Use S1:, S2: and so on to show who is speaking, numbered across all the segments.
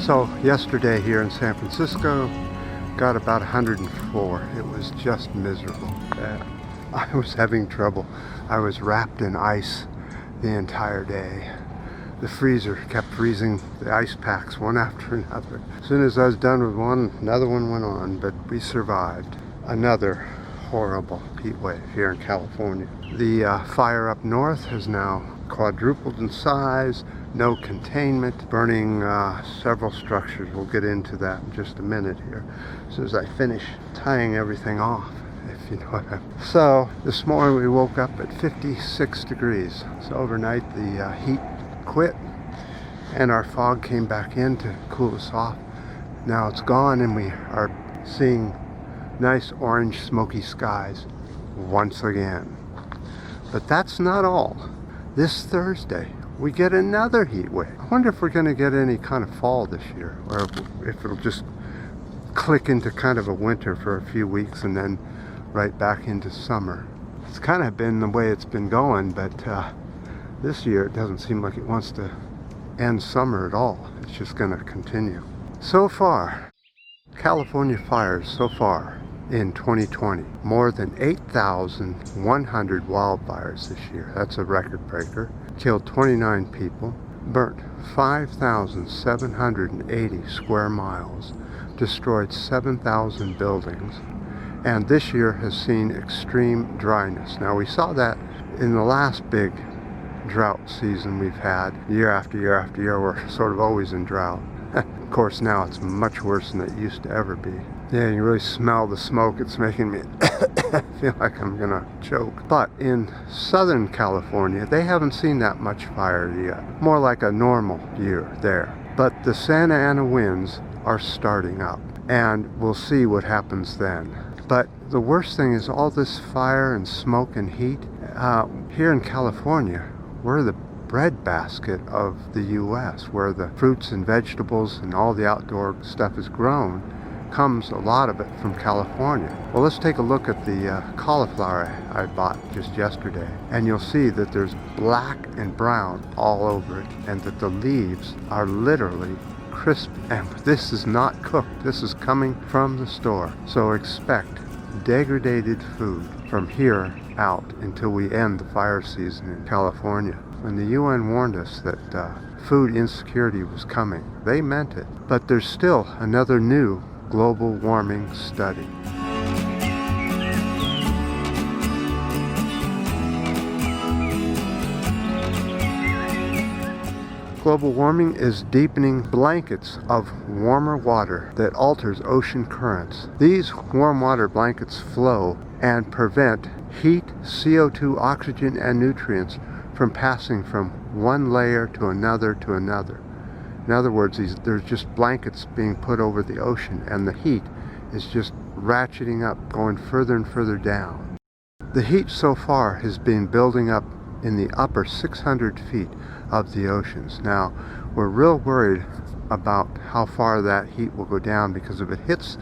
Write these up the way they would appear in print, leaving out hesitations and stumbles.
S1: So yesterday here in San Francisco, got about 104. It was just miserable. I was having trouble. I was wrapped in ice the entire day. The freezer kept freezing the ice packs one after another. As soon as I was done with one, another one went on, but we survived. Another horrible heat wave here in California. The fire up north has now quadrupled in size. No containment, burning several structures. We'll get into that in just a minute here, as soon as I finish tying everything off, if you know what I mean. So this morning we woke up at 56 degrees. So overnight the heat quit and our fog came back in to cool us off. Now it's gone and we are seeing nice orange smoky skies once again. But that's not all. This Thursday we get another heat wave. I wonder if we're going to get any kind of fall this year, or if it'll just click into kind of a winter for a few weeks and then right back into summer. It's kind of been the way it's been going, but this year it doesn't seem like it wants to end summer at all. It's just going to continue. So far, California fires so far in 2020, more than 8,100 wildfires this year. That's a record breaker. Killed 29 people, burnt 5,780 square miles, destroyed 7,000 buildings, and this year has seen extreme dryness. Now we saw that in the last big drought season we've had. Year after year after year, we're sort of always in drought. Of course now it's much worse than it used to ever be. Yeah, you really smell the smoke. It's making me feel like I'm gonna choke. But in Southern California, they haven't seen that much fire yet. More like a normal year there. But the Santa Ana winds are starting up, and we'll see what happens then. But the worst thing is all this fire and smoke and heat. Here in California, we're the breadbasket of the U.S., where the fruits and vegetables and all the outdoor stuff is grown. Comes a lot of it from California. Well, let's take a look at the cauliflower I bought just yesterday, and you'll see that there's black and brown all over it, and that the leaves are literally crisp, and this is not cooked. This is coming from the store. So expect degraded food from here out until we end the fire season in California. When the UN warned us that food insecurity was coming, they meant it. But there's still another new global warming study. Global warming is deepening blankets of warmer water that alters ocean currents. These warm water blankets flow and prevent heat, CO2, oxygen, and nutrients from passing from one layer to another to another. In other words, there's just blankets being put over the ocean, and the heat is just ratcheting up, going further and further down. The heat so far has been building up in the upper 600 feet of the oceans. Now, we're real worried about how far that heat will go down, because if it hits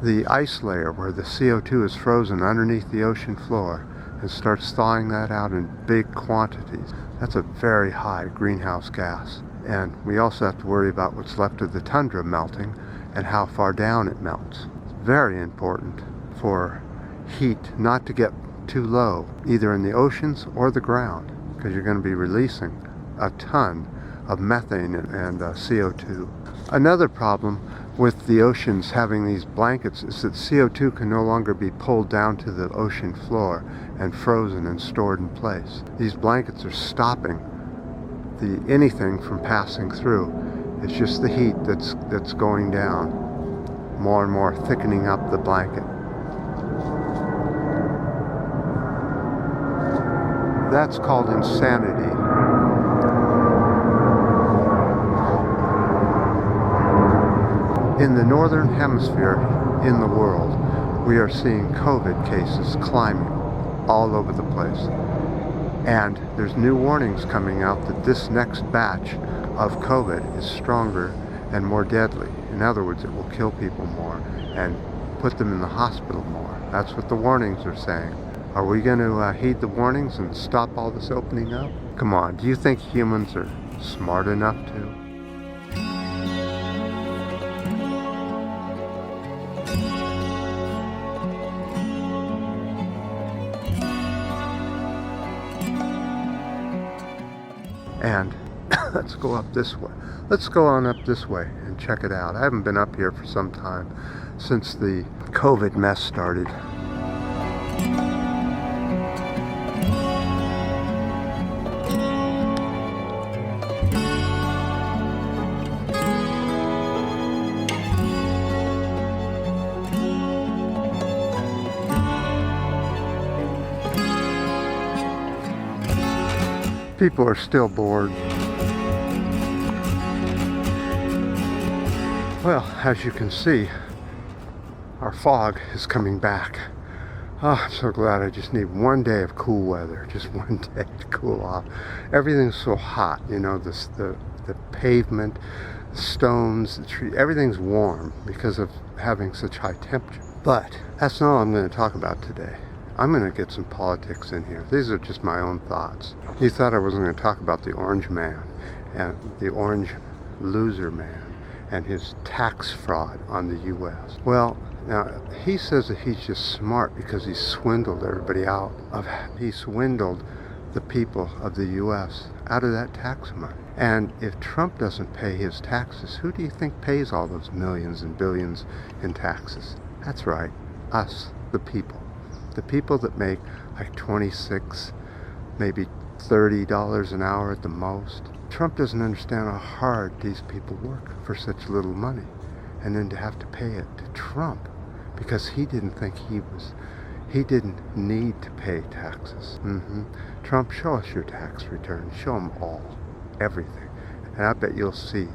S1: the ice layer where the CO2 is frozen underneath the ocean floor and starts thawing that out in big quantities, that's a very high greenhouse gas. And we also have to worry about what's left of the tundra melting and how far down it melts. It's very important for heat not to get too low, either in the oceans or the ground, because you're going to be releasing a ton of methane and CO2. Another problem with the oceans having these blankets is that CO2 can no longer be pulled down to the ocean floor and frozen and stored in place. These blankets are stopping anything from passing through. It's just the heat that's going down, more and more thickening up the blanket. That's called insanity. In the northern hemisphere in the world, we are seeing COVID cases climbing all over the place. And there's new warnings coming out that this next batch of COVID is stronger and more deadly. In other words, it will kill people more and put them in the hospital more. That's what the warnings are saying. Are we going to heed the warnings and stop all this opening up? Come on, do you think humans are smart enough to? And let's go up this way. Let's go on up this way and check it out. I haven't been up here for some time, since the COVID mess started. People are still bored. Well, as you can see, our fog is coming back. Oh, I'm so glad. I just need one day of cool weather, just one day to cool off. Everything's so hot, you know, the pavement, the stones, the tree, everything's warm because of having such high temperature. But that's not all I'm going to talk about today. I'm going to get some politics in here. These are just my own thoughts. You thought I wasn't going to talk about the orange man and the orange loser man and his tax fraud on the U.S. Well, now he says that he's just smart because he swindled everybody out of, he swindled the people of the U.S. out of that tax money. And if Trump doesn't pay his taxes, who do you think pays all those millions and billions in taxes? That's right, us, the people. The people that make like $26, maybe $30 an hour at the most. Trump doesn't understand how hard these people work for such little money. And then to have to pay it to Trump because he didn't think he didn't need to pay taxes. Trump, show us your tax return. Show them all, everything. And I bet you'll see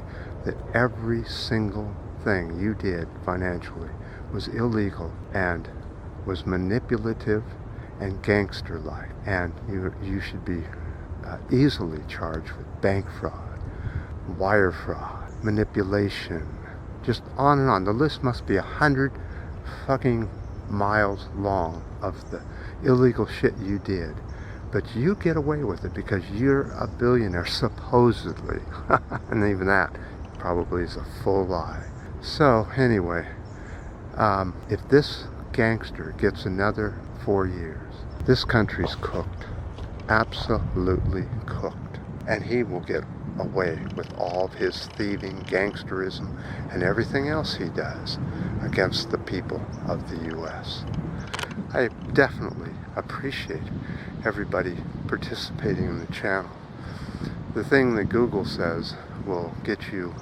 S1: that every single thing you did financially was illegal and was manipulative and gangster-like, and you should be easily charged with bank fraud, wire fraud, manipulation, just on and on. The list must be 100 fucking miles long of the illegal shit you did, but you get away with it because you're a billionaire, supposedly. And even that probably is a full lie. So anyway, if this gangster gets another 4 years, this country's cooked, absolutely cooked, and he will get away with all of his thieving, gangsterism, and everything else he does against the people of the U.S. I definitely appreciate everybody participating in the channel. The thing that Google says will get you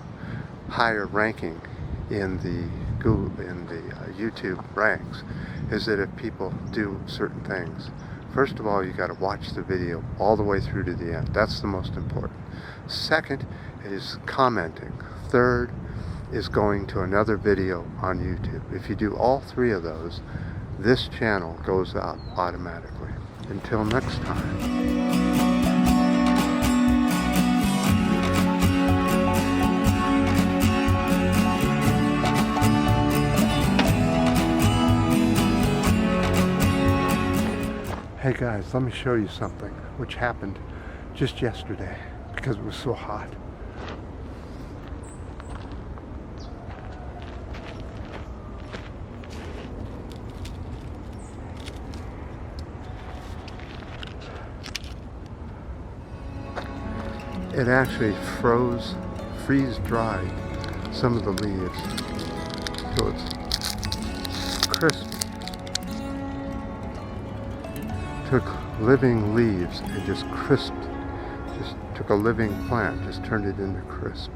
S1: higher ranking in the YouTube ranks is that if people do certain things. First of all, you got to watch the video all the way through to the end. That's the most important. Second is commenting. Third is going to another video on YouTube. If you do all three of those, this channel goes up automatically. Until next time. Hey guys, let me show you something which happened just yesterday because it was so hot. It actually freeze-dried some of the leaves so it's crisp. Took living leaves and just crisped, just took a living plant, just turned it into crisp.